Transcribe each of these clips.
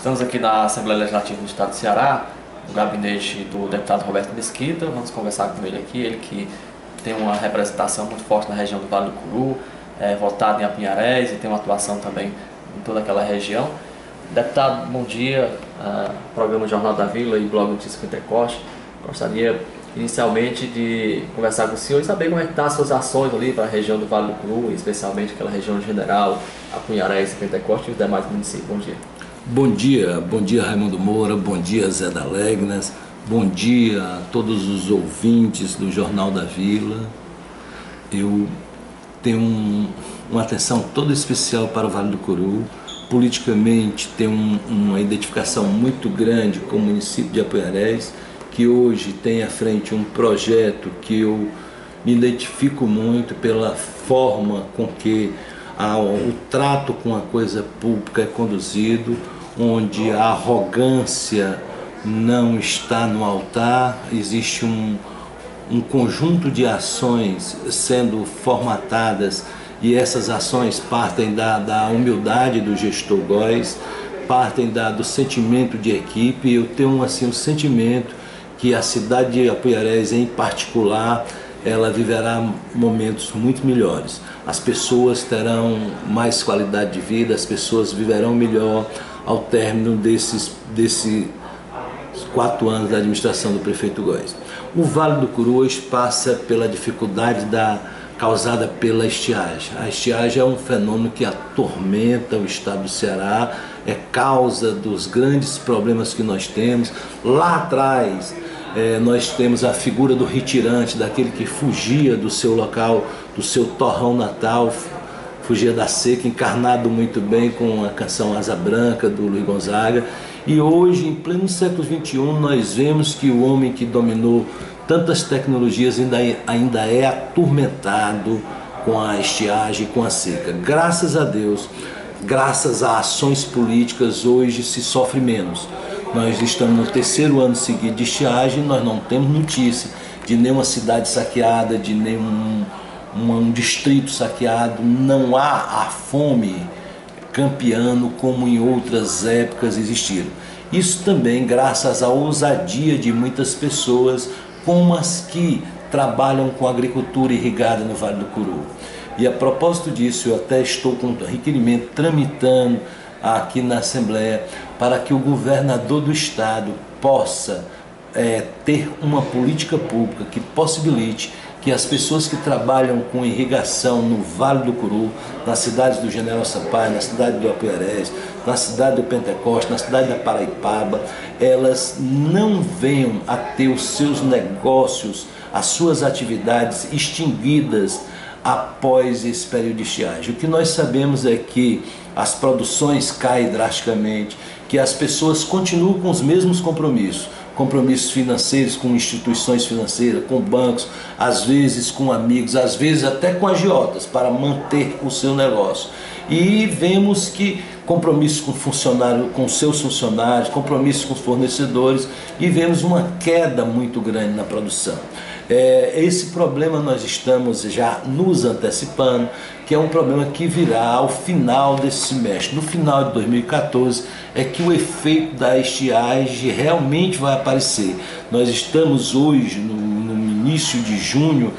Estamos aqui na Assembleia Legislativa do Estado do Ceará, no gabinete do deputado Roberto Mesquita. Vamos conversar com ele aqui, ele que tem uma representação muito forte na região do Vale do Curu, votado em Apinharés e tem uma atuação também em toda aquela região. Deputado, bom dia, programa Jornal da Vila e blog Notícias Pentecoste. Gostaria inicialmente de conversar com o senhor e saber como é que estão as suas ações ali para a região do Vale do Curu, especialmente aquela região general, Apinharés e Pentecoste e os demais municípios. Bom dia. Bom dia Raimundo Moura, bom dia Zé da Legnas, bom dia a todos os ouvintes do Jornal da Vila. Eu tenho uma atenção toda especial para o Vale do Curu. Politicamente tenho uma identificação muito grande com o município de Apinharés, que hoje tem à frente um projeto que eu me identifico muito pela forma com que o trato com a coisa pública é conduzido, onde a arrogância não está no altar. Existe um conjunto de ações sendo formatadas e essas ações partem da humildade do gestor Góes, partem do sentimento de equipe. Eu tenho assim um sentimento que a cidade de Apinharés em particular ela viverá momentos muito melhores. As pessoas terão mais qualidade de vida, as pessoas viverão melhor ao término desses 4 anos da administração do prefeito Góes. O Vale do Curu hoje passa pela dificuldade causada pela estiagem. A estiagem é um fenômeno que atormenta o estado do Ceará, é causa dos grandes problemas que nós temos. Lá atrás, nós temos a figura do retirante, daquele que fugia do seu local, do seu torrão natal, fugia da seca, encarnado muito bem com a canção Asa Branca, do Luiz Gonzaga. E hoje, em pleno século XXI, nós vemos que o homem que dominou tantas tecnologias ainda é atormentado com a estiagem, com a seca. Graças a Deus, graças a ações políticas, hoje se sofre menos. Nós estamos no 3º ano seguido de estiagem, nós não temos notícia de nenhuma cidade saqueada, de nenhum distrito saqueado. Não há a fome campeando como em outras épocas existiram. Isso também graças à ousadia de muitas pessoas, como as que trabalham com agricultura irrigada no Vale do Curu. E a propósito disso, eu até estou com um requerimento tramitando aqui na Assembleia para que o governador do estado possa ter uma política pública que possibilite que as pessoas que trabalham com irrigação no Vale do Curu, nas cidades do General Sampaio, na cidade do Apinharés, na cidade do Pentecoste, na cidade da Paraipaba, elas não venham a ter os seus negócios, as suas atividades extinguidas após esse período de estiagem. O que nós sabemos é que as produções caem drasticamente, que as pessoas continuam com os mesmos compromissos financeiros com instituições financeiras, com bancos, às vezes com amigos, às vezes até com agiotas, para manter o seu negócio. E vemos que compromissos com seus funcionários, compromissos com os fornecedores, e vemos uma queda muito grande na produção. Esse problema nós estamos já nos antecipando, que é um problema que virá ao final desse semestre. No final de 2014 é que o efeito da estiagem realmente vai aparecer. Nós estamos hoje, no início de junho,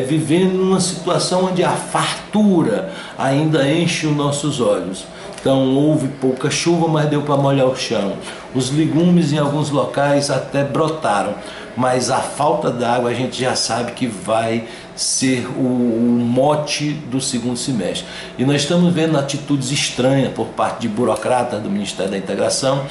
vivendo uma situação onde a fartura ainda enche os nossos olhos. Então houve pouca chuva, mas deu para molhar o chão. Os legumes em alguns locais até brotaram, mas a falta d'água a gente já sabe que vai ser o mote do 2º semestre. E nós estamos vendo atitudes estranhas por parte de burocratas do Ministério da Integração,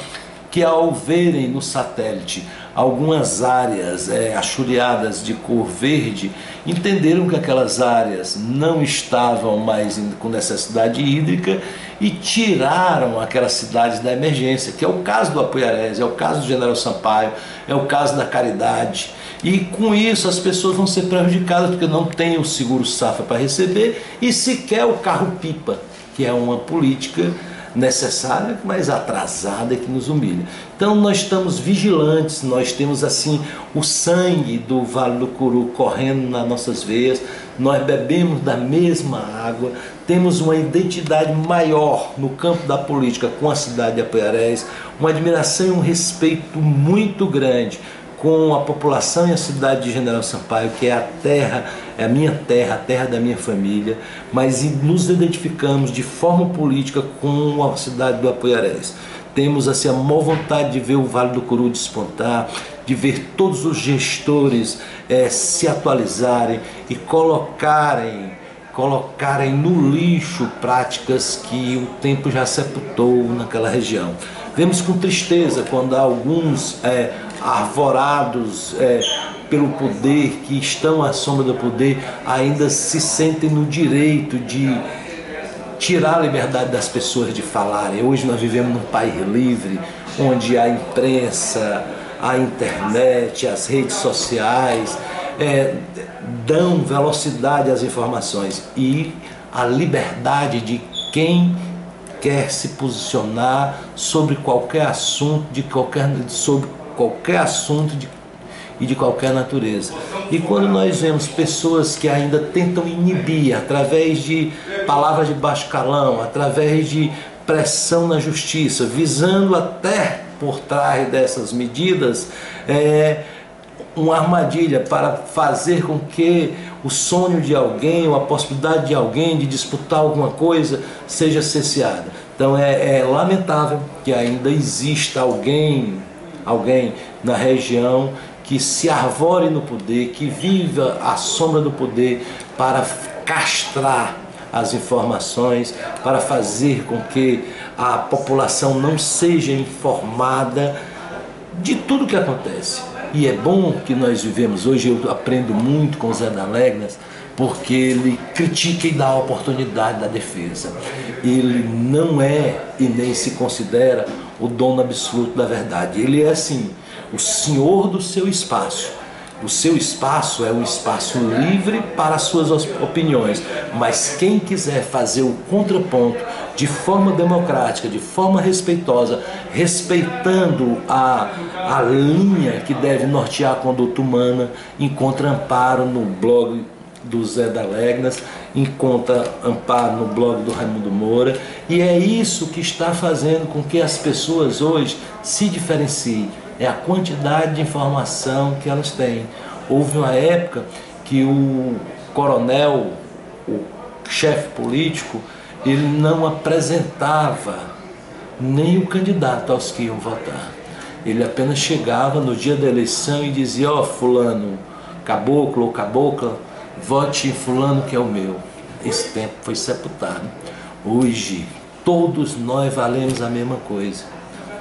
que ao verem no satélite algumas áreas achuriadas de cor verde, entenderam que aquelas áreas não estavam mais com necessidade hídrica e tiraram aquelas cidades da emergência, que é o caso do Apinharés, é o caso do General Sampaio, é o caso da Caridade. E com isso as pessoas vão ser prejudicadas porque não tem o seguro safra para receber e sequer o carro-pipa, que é uma política necessária, mas atrasada, que nos humilha. Então nós estamos vigilantes, nós temos assim o sangue do Vale do Curu correndo nas nossas veias, nós bebemos da mesma água, temos uma identidade maior no campo da política com a cidade de Apuiarés, uma admiração e um respeito muito grande com a população e a cidade de General Sampaio, que é a terra, é a minha terra, a terra da minha família, mas nos identificamos de forma política com a cidade do Apuiarés. Temos assim a maior vontade de ver o Vale do Curu despontar, de ver todos os gestores se atualizarem e colocarem no lixo práticas que o tempo já sepultou naquela região. Vemos com tristeza quando há alguns arvorados pelo poder, que estão à sombra do poder, ainda se sentem no direito de tirar a liberdade das pessoas de falarem. Hoje nós vivemos num país livre, onde a imprensa, a internet, as redes sociais dão velocidade às informações e a liberdade de quem quer se posicionar sobre qualquer assunto, e de qualquer natureza. E quando nós vemos pessoas que ainda tentam inibir através de palavras de baixo calão, através de pressão na justiça, visando até por trás dessas medidas uma armadilha para fazer com que o sonho de alguém ou a possibilidade de alguém de disputar alguma coisa seja cesseada. Então é lamentável que ainda exista alguém na região que se arvore no poder, que viva à sombra do poder para castrar as informações, para fazer com que a população não seja informada de tudo que acontece. E é bom que nós vivemos hoje, eu aprendo muito com o Zé D'Alegnas, porque ele critica e dá a oportunidade da defesa. Ele não é e nem se considera o dono absoluto da verdade. Ele é assim, o senhor do seu espaço. O seu espaço é um espaço livre para as suas opiniões, mas quem quiser fazer o contraponto de forma democrática, de forma respeitosa, respeitando a linha que deve nortear a conduta humana, encontra amparo no blog do Zé D'Alegnas, encontra amparo no blog do Raimundo Moura, e é isso que está fazendo com que as pessoas hoje se diferenciem. É a quantidade de informação que elas têm. Houve uma época que o coronel, o chefe político, ele não apresentava nem o candidato aos que iam votar. Ele apenas chegava no dia da eleição e dizia: ó, fulano, caboclo ou cabocla, vote em fulano que é o meu. Esse tempo foi sepultado. Hoje, todos nós valemos a mesma coisa.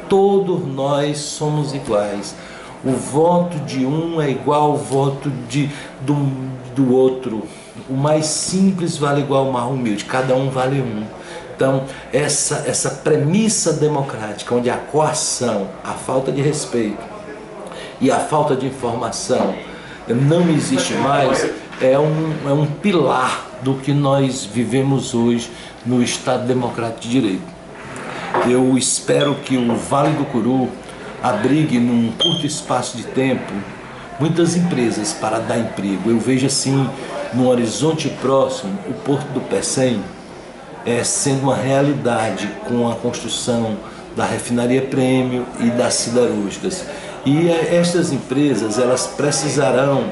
Todos nós somos iguais. O voto de um é igual ao voto do outro. O mais simples vale igual ao mais humilde. Cada um vale um. Então, essa premissa democrática, onde a coação, a falta de respeito e a falta de informação não existe mais, é um pilar do que nós vivemos hoje no Estado Democrático de Direito. Eu espero que o Vale do Curu abrigue num curto espaço de tempo muitas empresas para dar emprego. Eu vejo assim, no horizonte próximo, o Porto do Pecém sendo uma realidade com a construção da refinaria Prêmio e das siderúrgicas. E estas empresas, elas precisarão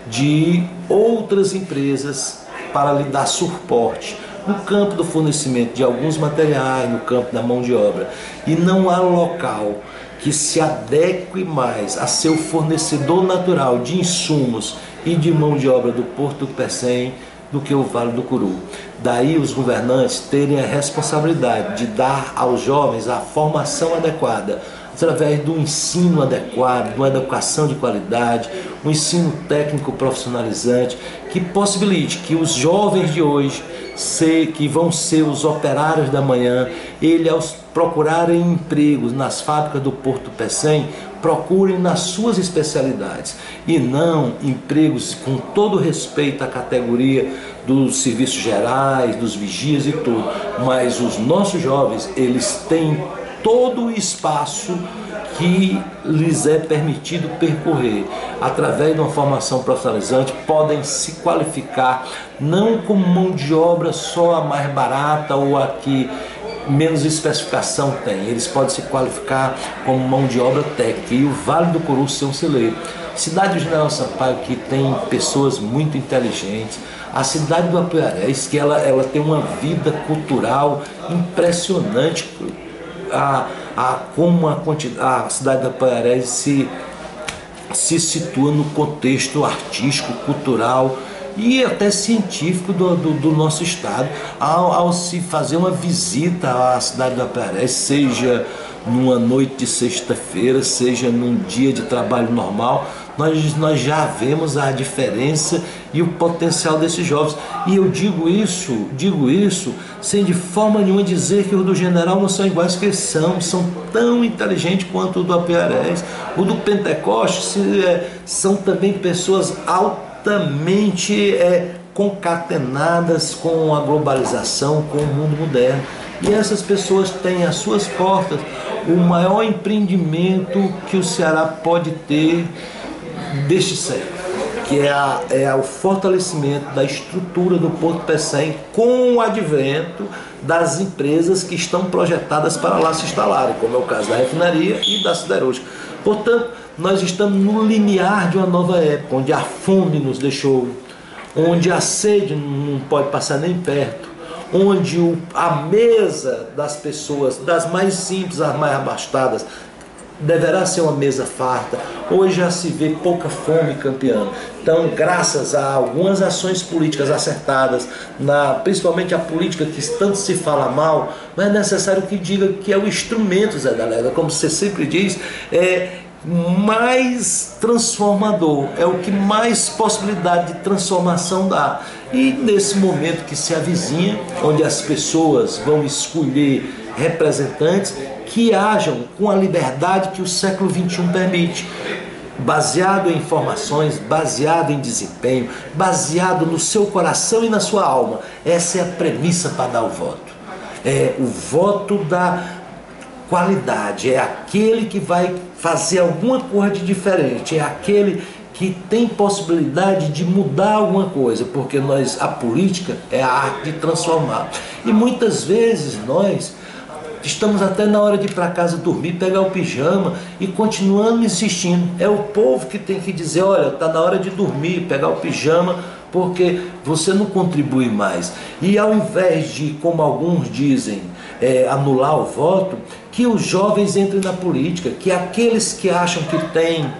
de outras empresas para lhe dar suporte no campo do fornecimento de alguns materiais, no campo da mão de obra. E não há local que se adeque mais a seu fornecedor natural de insumos e de mão de obra do Porto do Pecém do que o Vale do Curu. Daí os governantes terem a responsabilidade de dar aos jovens a formação adequada, através do ensino adequado, de uma educação de qualidade, um ensino técnico profissionalizante, que possibilite que os jovens de hoje, que vão ser os operários da manhã, eles ao procurarem empregos nas fábricas do Porto Pecém, procurem nas suas especialidades e não empregos com todo respeito à categoria dos serviços gerais, dos vigias e tudo. Mas os nossos jovens, eles têm todo o espaço que lhes é permitido percorrer. Através de uma formação profissionalizante, podem se qualificar não como mão de obra só a mais barata ou a que menos especificação tem. Eles podem se qualificar como mão de obra técnica, e o Vale do Curu ser um celeiro. Cidade do General Sampaio, que tem pessoas muito inteligentes. A cidade do Apuiarés, que ela tem uma vida cultural impressionante. Como a cidade do Apuiarés se situa no contexto artístico, cultural e até científico do nosso estado. Ao se fazer uma visita à cidade do Apuiarés, seja numa noite de sexta-feira, seja num dia de trabalho normal, nós já vemos a diferença e o potencial desses jovens. E eu digo isso sem de forma nenhuma dizer que os do General não são iguais, que são tão inteligentes quanto o do Apuiarés. O do Pentecoste são também pessoas altamente concatenadas com a globalização, com o mundo moderno. E essas pessoas têm às suas portas o maior empreendimento que o Ceará pode ter deste século, que é o fortalecimento da estrutura do Porto Pecém, com o advento das empresas que estão projetadas para lá se instalarem, como é o caso da refinaria e da siderúrgica. Portanto, nós estamos no limiar de uma nova época, onde a fome nos deixou, onde a sede não pode passar nem perto, onde a mesa das pessoas, das mais simples às mais abastadas, deverá ser uma mesa farta. Hoje já se vê pouca fome campeando. Então, graças a algumas ações políticas acertadas, principalmente a política que tanto se fala mal, não é necessário que diga que é o instrumento, Zé Dalega, como você sempre diz, mais transformador, é o que mais possibilidade de transformação dá. E nesse momento que se avizinha, onde as pessoas vão escolher representantes que hajam com a liberdade que o século XXI permite, baseado em informações, baseado em desempenho, baseado no seu coração e na sua alma. Essa é a premissa para dar o voto. É o voto da qualidade, é aquele que vai fazer alguma coisa de diferente, é aquele que tem possibilidade de mudar alguma coisa, porque a política é a arte de transformar. E muitas vezes nós estamos até na hora de ir para casa dormir, pegar o pijama e continuando insistindo. É o povo que tem que dizer, olha, está na hora de dormir, pegar o pijama, porque você não contribui mais. E ao invés de, como alguns dizem, anular o voto, que os jovens entrem na política, que aqueles que acham que têm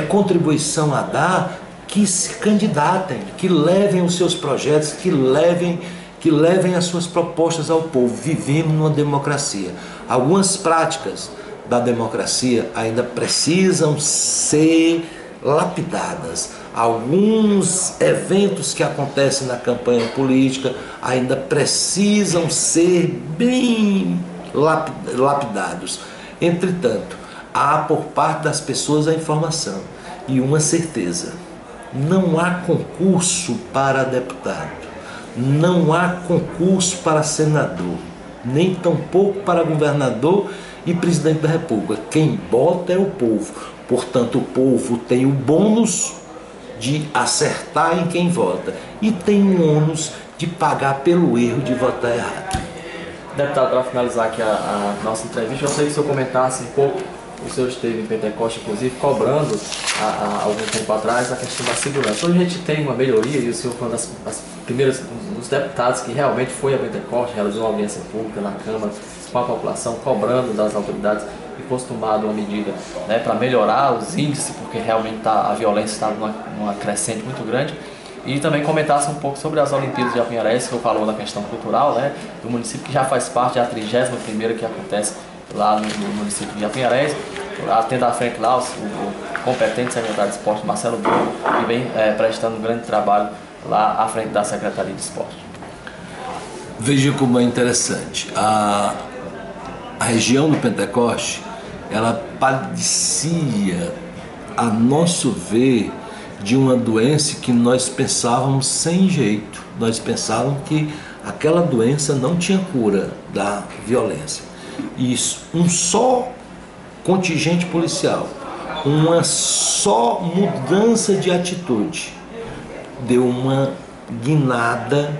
contribuição a dar, que se candidatem, que levem os seus projetos, que levem as suas propostas ao povo. Vivemos numa democracia. Algumas práticas da democracia ainda precisam ser lapidadas. Alguns eventos que acontecem na campanha política ainda precisam ser bem lapidados. Entretanto, há por parte das pessoas a informação e uma certeza: não há concurso para deputado. Não há concurso para senador, nem tampouco para governador e presidente da República. Quem bota é o povo. Portanto, o povo tem o bônus de acertar em quem vota e tem o ônus de pagar pelo erro de votar errado. Deputado, para finalizar aqui a nossa entrevista, eu gostaria que o senhor comentasse um pouco. O senhor esteve em Pentecoste, inclusive, cobrando há algum tempo atrás a questão da segurança. Hoje a gente tem uma melhoria, e o senhor foi um das primeiras dos deputados que realmente foi a Pentecoste, realizou uma audiência pública na Câmara com a população, cobrando das autoridades, e fosse tomada uma medida, né, para melhorar os índices, porque realmente a violência está numa crescente muito grande. E também comentasse um pouco sobre as Olimpíadas de Apuiarés, que eu falou da questão cultural, né, do município, que já faz parte da 31ª que acontece lá no município de Apuiarés, tendo à frente lá o competente secretário de Esporte, Marcelo Bruno, que vem prestando um grande trabalho lá à frente da Secretaria de Esporte. Veja como é interessante. A região do Pentecoste, ela padecia, a nosso ver, de uma doença que nós pensávamos sem jeito. Nós pensávamos que aquela doença não tinha cura da violência. Isso, um só contingente policial, uma só mudança de atitude deu uma guinada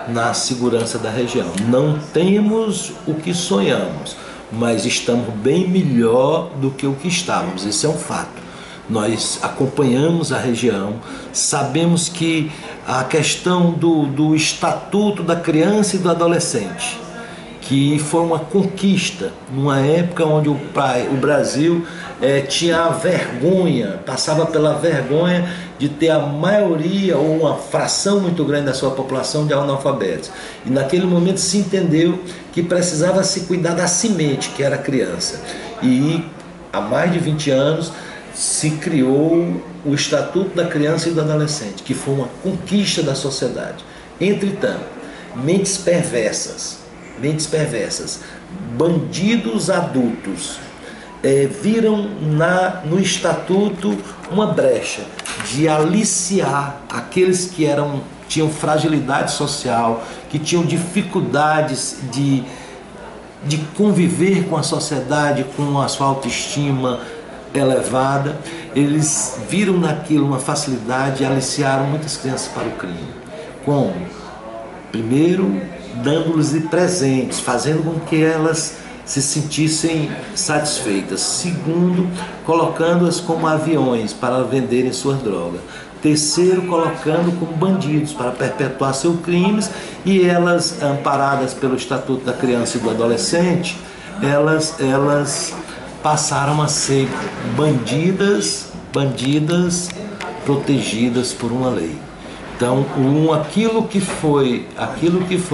na segurança da região. Não temos o que sonhamos, mas estamos bem melhor do que o que estávamos, esse é um fato. Nós acompanhamos a região, sabemos que a questão do Estatuto da Criança e do Adolescente, que foi uma conquista, numa época onde o Brasil tinha a vergonha, passava pela vergonha de ter a maioria ou uma fração muito grande da sua população de analfabetos. E naquele momento se entendeu que precisava se cuidar da semente, que era a criança. E há mais de 20 anos se criou o Estatuto da Criança e do Adolescente, que foi uma conquista da sociedade. Entretanto, mentes perversas, bandidos adultos, viram no Estatuto uma brecha de aliciar aqueles que tinham fragilidade social, que tinham dificuldades de conviver com a sociedade, com a sua autoestima elevada. Eles viram naquilo uma facilidade e aliciaram muitas crianças para o crime. Como? Primeiro, dando-lhes presentes, fazendo com que elas se sentissem satisfeitas. Segundo, colocando-as como aviões para venderem suas drogas. Terceiro, colocando como bandidos para perpetuar seus crimes, e elas, amparadas pelo Estatuto da Criança e do Adolescente, elas passaram a ser bandidas protegidas por uma lei. Então, aquilo que foi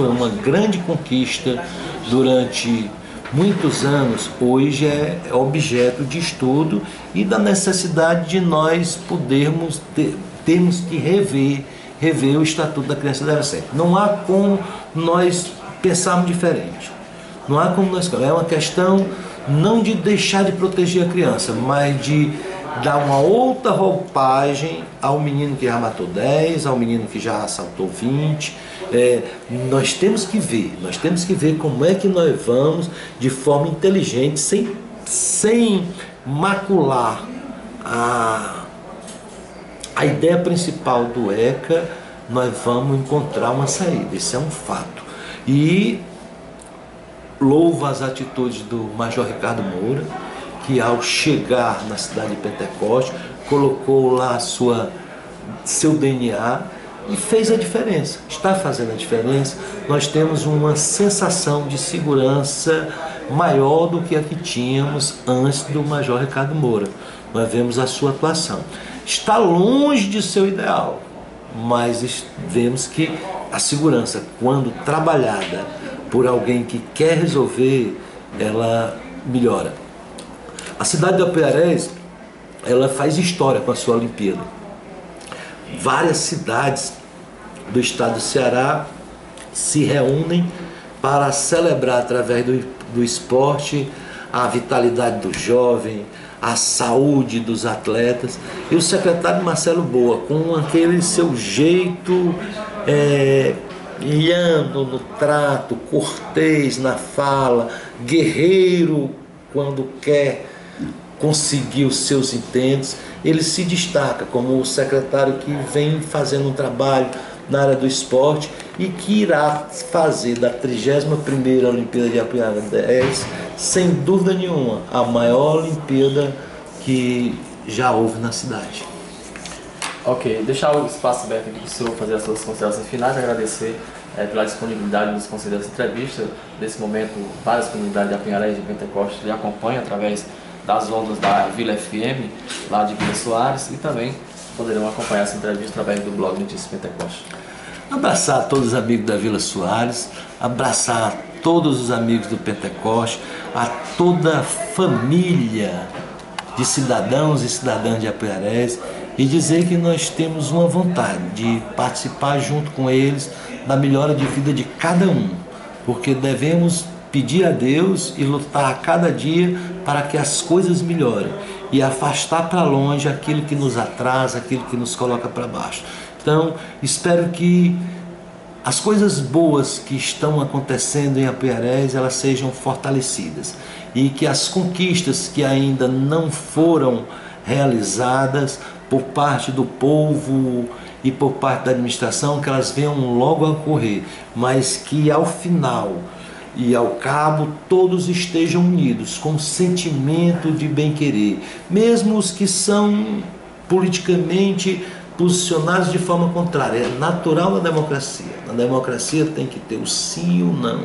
uma grande conquista durante muitos anos, hoje é objeto de estudo e da necessidade de nós termos que rever o Estatuto da Criança e do Adolescente. Não há como nós pensarmos diferente. Não há como nós... É uma questão não de deixar de proteger a criança, mas de dar uma outra roupagem ao menino que já matou 10, ao menino que já assaltou 20. Nós temos que ver como é que nós vamos, de forma inteligente, sem macular a ideia principal do ECA. Nós vamos encontrar uma saída, isso é um fato. E louvo as atitudes do Major Ricardo Moura, que ao chegar na cidade de Pentecoste, colocou lá seu DNA e fez a diferença, está fazendo a diferença. Nós temos uma sensação de segurança maior do que a que tínhamos antes do Major Ricardo Moura. Nós vemos a sua atuação. Está longe de seu ideal, mas vemos que a segurança, quando trabalhada por alguém que quer resolver, ela melhora. A cidade de Apuiarés, ela faz história com a sua Olimpíada. Várias cidades do estado do Ceará se reúnem para celebrar, através do esporte, a vitalidade do jovem, a saúde dos atletas. E o secretário Marcelo Boa, com aquele seu jeito ilhando no trato, cortês na fala, guerreiro quando quer conseguir os seus intentos, ele se destaca como o secretário que vem fazendo um trabalho na área do esporte e que irá fazer da 31ª Olimpíada de Apuiarés, sem dúvida nenhuma, a maior Olimpíada que já houve na cidade. Ok, deixar o espaço aberto aqui para o senhor fazer as suas considerações finais, agradecer pela disponibilidade de nos conceder essa entrevista. Nesse momento, várias comunidades de Apuiarés e de Pentecoste lhe acompanham através das ondas da Vila FM, lá de Vila Soares, e também poderão acompanhar essa entrevista através do blog Notícias Pentecoste. Abraçar todos os amigos da Vila Soares, abraçar todos os amigos do Pentecoste, a toda a família de cidadãos e cidadãs de Apuiarés, e dizer que nós temos uma vontade de participar junto com eles da melhora de vida de cada um, porque devemos pedir a Deus e lutar a cada dia para que as coisas melhorem e afastar para longe aquilo que nos atrasa, aquilo que nos coloca para baixo. Então, espero que as coisas boas que estão acontecendo em Apuiarés, elas sejam fortalecidas e que as conquistas que ainda não foram realizadas por parte do povo e por parte da administração, que elas venham logo a ocorrer, mas que ao final e ao cabo todos estejam unidos com o sentimento de bem-querer, mesmo os que são politicamente posicionados de forma contrária. É natural na democracia. Na democracia tem que ter o sim e o não,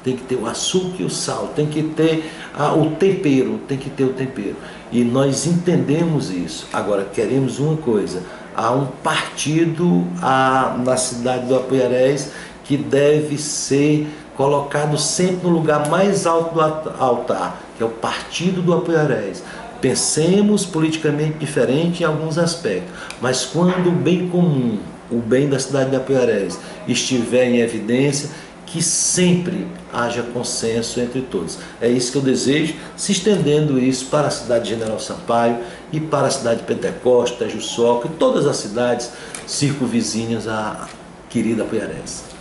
tem que ter o açúcar e o sal, tem que ter o tempero, tem que ter o tempero. E nós entendemos isso. Agora, queremos uma coisa: há um partido na cidade do Apuiarés que deve ser colocado sempre no lugar mais alto do altar, que é o Partido do Apuiarés. Pensemos politicamente diferente em alguns aspectos, mas quando o bem comum, o bem da cidade de Apuiarés, estiver em evidência, que sempre haja consenso entre todos. É isso que eu desejo, se estendendo isso para a cidade de General Sampaio e para a cidade de Pentecoste, Juçoca e todas as cidades circunvizinhas à querida Apuiarés.